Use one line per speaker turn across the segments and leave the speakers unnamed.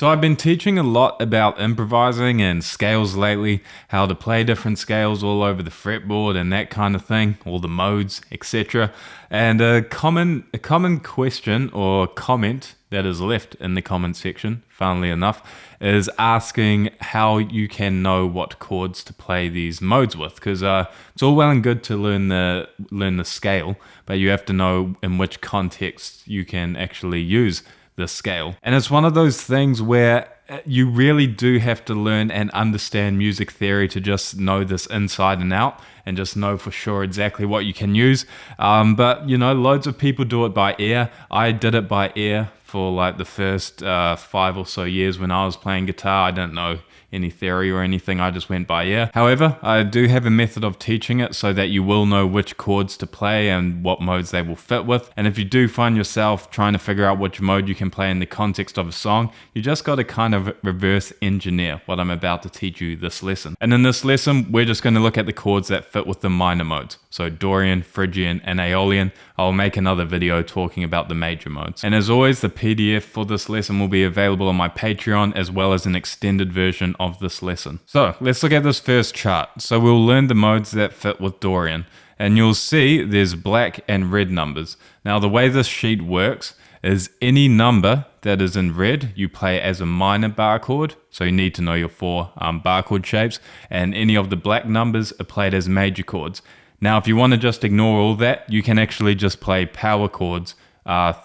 So I've been teaching a lot about improvising and scales lately, how to play different scales all over the fretboard and that kind of thing, all the modes, etc. And a common question or comment that is left in the comment section, funnily enough, is asking how you can know what chords to play these modes with, because it's all well and good to learn the scale, but you have to know in which context you can actually use the scale. And it's one of those things where you really do have to learn and understand music theory to just know this inside and out and just know for sure exactly what you can use. But you know, loads of people do it by ear. I did it by ear for like the first 5 or so years when I was playing guitar. I didn't know any theory or anything, I just went by ear. However, I do have a method of teaching it so that you will know which chords to play and what modes they will fit with. And if you do find yourself trying to figure out which mode you can play in the context of a song, you just got to kind of reverse engineer what I'm about to teach you this lesson. And in this lesson, we're just going to look at the chords that fit with the minor modes. So Dorian, Phrygian, and Aeolian. I'll make another video talking about the major modes. And as always, the PDF for this lesson will be available on my Patreon, as well as an extended version of this lesson. So let's look at this first chart. So we'll learn the modes that fit with Dorian. And you'll see there's black and red numbers. Now the way this sheet works is any number that is in red, you play as a minor bar chord. So you need to know your 4 bar chord shapes. And any of the black numbers are played as major chords. Now, if you want to just ignore all that, you can actually just play power chords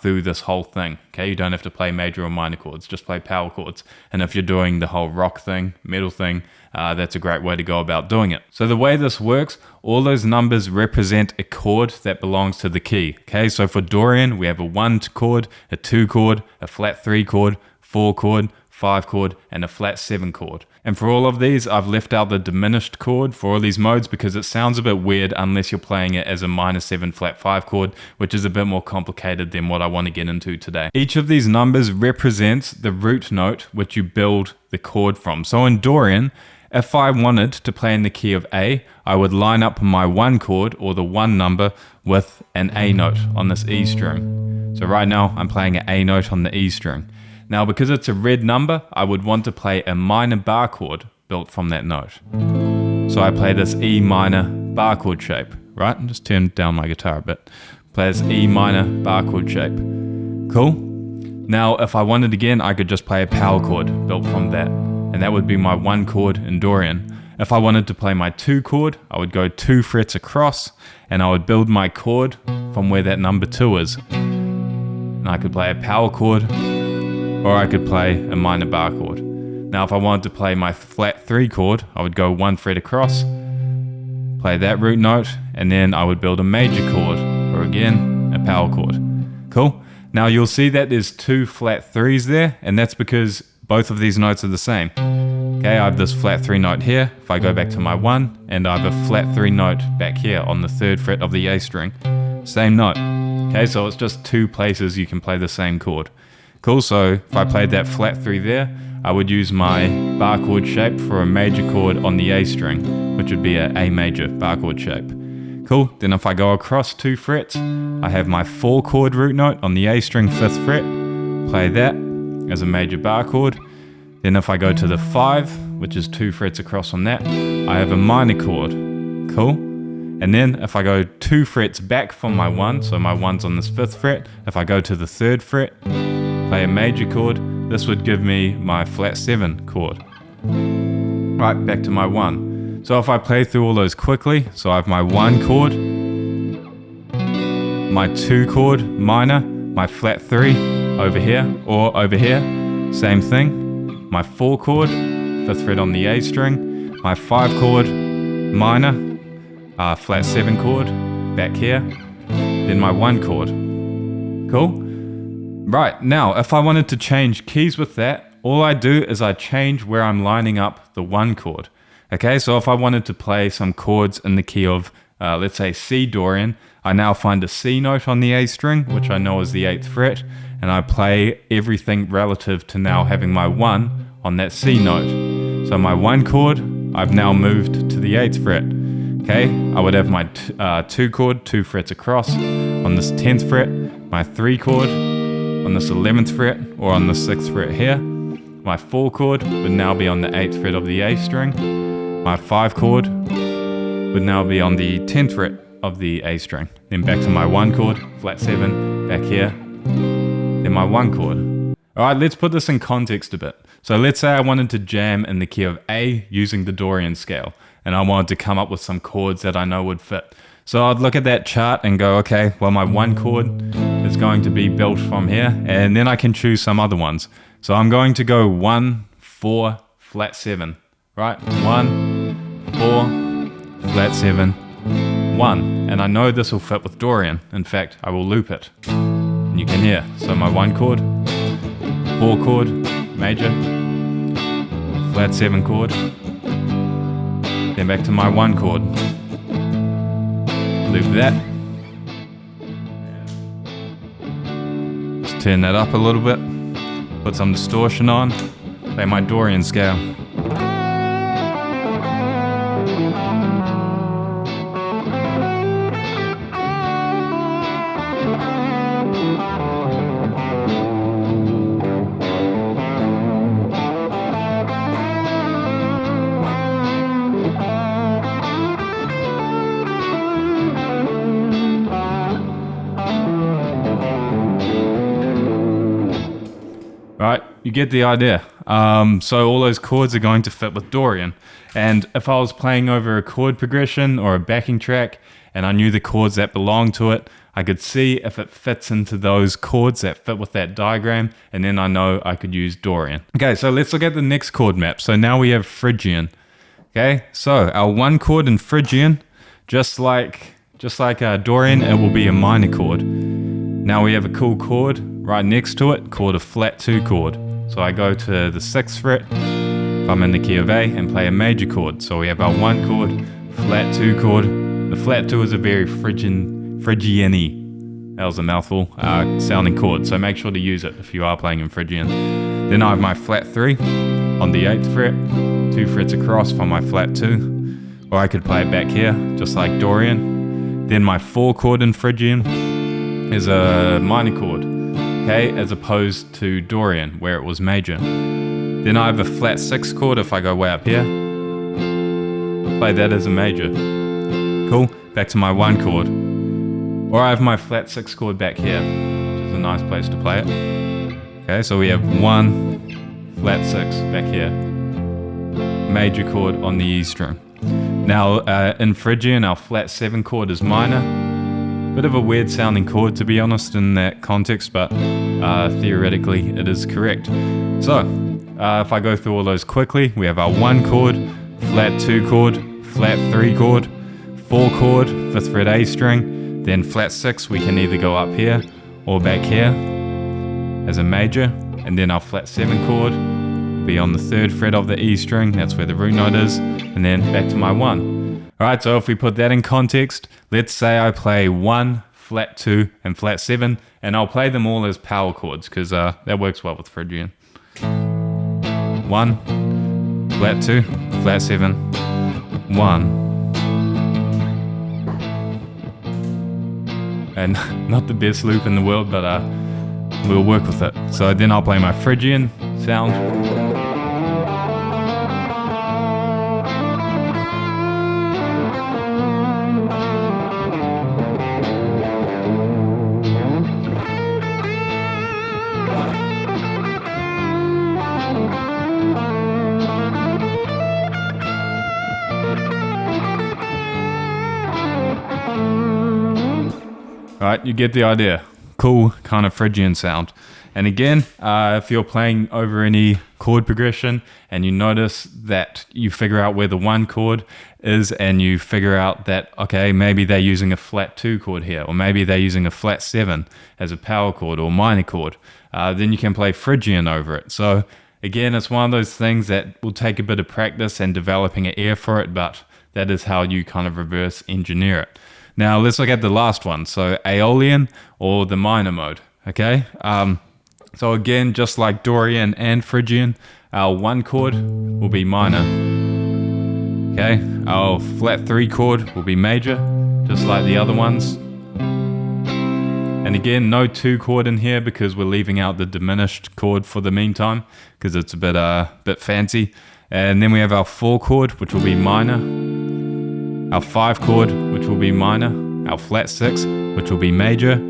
through this whole thing. Okay, you don't have to play major or minor chords, just play power chords. And if you're doing the whole rock thing, metal thing, that's a great way to go about doing it. So the way this works, all those numbers represent a chord that belongs to the key. Okay, so for Dorian, we have a 1 chord, a 2 chord, a flat 3 chord, 4 chord, 5 chord, and a flat 7 chord. And for all of these, I've left out the diminished chord for all these modes because it sounds a bit weird unless you're playing it as a minor 7 flat 5 chord, which is a bit more complicated than what I want to get into today. Each of these numbers represents the root note which you build the chord from. So in Dorian, if I wanted to play in the key of A, I would line up my 1 chord or the 1 number with an A note on this E string. So right now I'm playing an A note on the E string. Now, because it's a red number, I would want to play a minor bar chord built from that note. So I play this E minor bar chord shape, right? And just turn down my guitar a bit. Play this E minor bar chord shape. Cool? Now, if I wanted again, I could just play a power chord built from that. And that would be my 1 chord in Dorian. If I wanted to play my 2 chord, I would go 2 frets across, and I would build my chord from where that number 2 is. And I could play a power chord, or I could play a minor bar chord. Now if I wanted to play my flat 3 chord, I would go 1 fret across, play that root note, and then I would build a major chord, or again, a power chord. Cool? Now you'll see that there's 2 flat 3s there, and that's because both of these notes are the same. Okay, I have this flat 3 note here, if I go back to my 1, and I have a flat 3 note back here on the 3rd fret of the A string. Same note. Okay, so it's just 2 places you can play the same chord. Cool, so if I played that flat 3 there, I would use my bar chord shape for a major chord on the A string, which would be a A major bar chord shape. Cool, then if I go across 2 frets, I have my 4 chord root note on the A string 5th fret, play that as a major bar chord. Then if I go to the 5, which is 2 frets across on that, I have a minor chord. Cool? And then if I go 2 frets back from my 1, so my 1's on this 5th fret, if I go to the 3rd fret, play a major chord, this would give me my flat 7 chord. Right, back to my 1. So if I play through all those quickly, so I have my 1 chord, my 2 chord minor, my flat 3 over here, or over here, same thing, my 4 chord, 5th fret on the A string, my 5 chord minor, flat 7 chord, back here, then my 1 chord. Cool? Right, now if I wanted to change keys with that, all I do is I change where I'm lining up the 1 chord. Okay, so if I wanted to play some chords in the key of, let's say C Dorian, I now find a C note on the A string, which I know is the 8th fret, and I play everything relative to now having my 1 on that C note. So my 1 chord, I've now moved to the 8th fret. Okay, I would have my 2 chord, 2 frets across on this 10th fret, my 3 chord on this 11th fret or on the 6th fret here, My 4 chord would now be on the 8th fret of the A string. My 5 chord would now be on the 10th fret of the A string. Then back to my 1 chord, flat 7, back here. Then my 1 chord. Alright, let's put this in context a bit. So let's say I wanted to jam in the key of A using the Dorian scale, and I wanted to come up with some chords that I know would fit. So I'd look at that chart and go, okay, well my 1 chord is going to be built from here, and then I can choose some other ones. So I'm going to go 1, 4, flat 7, right? 1, 4, flat 7, 1. And I know this will fit with Dorian. In fact, I will loop it. And you can hear. So my 1 chord, 4 chord, major, flat 7 chord, then back to my 1 chord. Loop that. Just turn that up a little bit. Put some distortion on. Play my Dorian scale. Right, you get the idea. So all those chords are going to fit with Dorian. And if I was playing over a chord progression or a backing track and I knew the chords that belonged to it, I could see if it fits into those chords that fit with that diagram, and then I know I could use Dorian. Okay, so let's look at the next chord map. So now we have Phrygian. Okay, so our 1 chord in Phrygian, just like Dorian, it will be a minor chord. Now we have a cool chord right next to it called a flat 2 chord. So I go to the 6th fret, if I'm in the key of A, and play a major chord. So we have our 1 chord, flat 2 chord. The flat 2 is a very Phrygian-y, that was a mouthful, sounding chord. So make sure to use it if you are playing in Phrygian. Then I have my flat 3 on the 8th fret, 2 frets across from my flat 2. Or I could play it back here, just like Dorian. Then my 4 chord in Phrygian is a minor chord, okay, as opposed to Dorian, where it was major. Then I have a flat 6 chord if I go way up here. Play that as a major. Cool, back to my 1 chord. Or I have my flat 6 chord back here, which is a nice place to play it. Okay, so we have 1, flat 6 back here. Major chord on the E string. Now, in Phrygian, our flat 7 chord is minor. Bit of a weird sounding chord, to be honest, in that context, but theoretically it is correct. So, if I go through all those quickly, we have our 1 chord, flat 2 chord, flat 3 chord, 4 chord, 5th fret A string, then flat 6, we can either go up here or back here as a major, and then our flat 7 chord will be on the 3rd fret of the E string, that's where the root note is, and then back to my 1. Alright, so if we put that in context, let's say I play 1, flat 2, and flat 7, and I'll play them all as power chords, because that works well with Phrygian. 1, flat 2, flat 7, 1. And not the best loop in the world, but we'll work with it. So then I'll play my Phrygian sound. Right, you get the idea. Cool kind of Phrygian sound. And again, if you're playing over any chord progression and you notice that you figure out where the 1 chord is and you figure out that, okay, maybe they're using a flat 2 chord here, or maybe they're using a flat 7 as a power chord or minor chord, then you can play Phrygian over it. So again, it's one of those things that will take a bit of practice and developing an ear for it, but that is how you kind of reverse engineer it. Now let's look at the last one, so Aeolian or the minor mode, okay? So again, just like Dorian and Phrygian, our 1 chord will be minor, okay? Our flat 3 chord will be major, just like the other ones. And again, no 2 chord in here because we're leaving out the diminished chord for the meantime because it's a bit fancy. And then we have our 4 chord, which will be minor, our 5 chord, which will be minor, our flat 6, which will be major,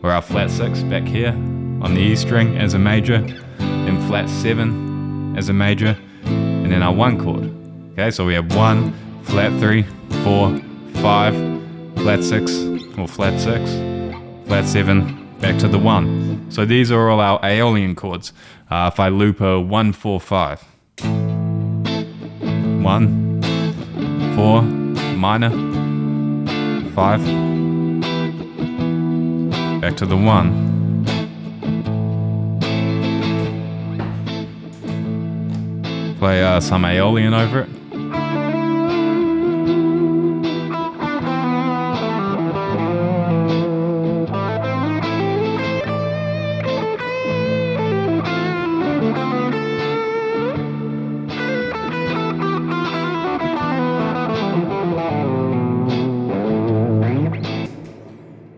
or our flat 6 back here on the E string as a major, then flat 7 as a major, and then our 1 chord. Okay, so we have 1, flat 3, 4, 5, flat 6, or flat 6, flat 7, back to the 1. So these are all our Aeolian chords. If I loop a 1, 4, 5. 1, 4, minor, 5, back to the 1. Play some Aeolian over it.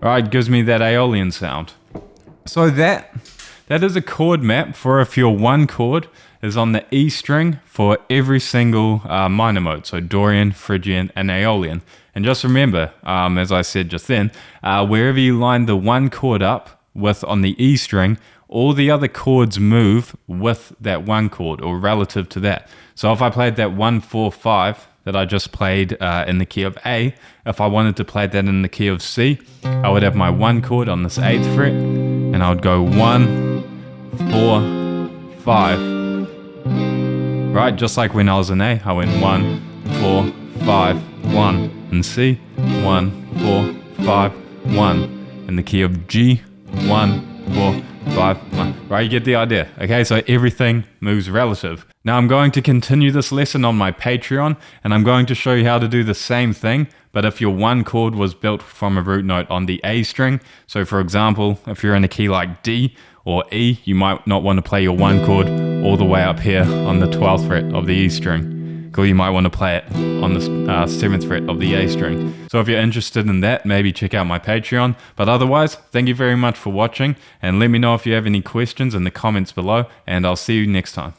Alright, gives me that Aeolian sound. So that is a chord map for if your 1 chord is on the E string for every single minor mode. So Dorian, Phrygian, and Aeolian. And just remember, as I said just then, wherever you line the 1 chord up with on the E string, all the other chords move with that 1 chord or relative to that. So if I played that 1, 4, 5 that I just played in the key of A, if I wanted to play that in the key of C, I would have my 1 chord on this 8th fret, and I would go 1, 4, 5. Right, just like when I was in A, I went 1, 4, 5, 1. In C, 1, 4, 5, 1. In the key of G, 1, 4, 5, 1. Right, you get the idea. Okay, so everything moves relative. Now I'm going to continue this lesson on my Patreon, and I'm going to show you how to do the same thing, but if your 1 chord was built from a root note on the A string. So for example, if you're in a key like D or E, you might not want to play your 1 chord all the way up here on the 12th fret of the E string. Or you might want to play it on the 7th fret of the A string. So if you're interested in that, maybe check out my Patreon. But otherwise, thank you very much for watching, and let me know if you have any questions in the comments below, and I'll see you next time.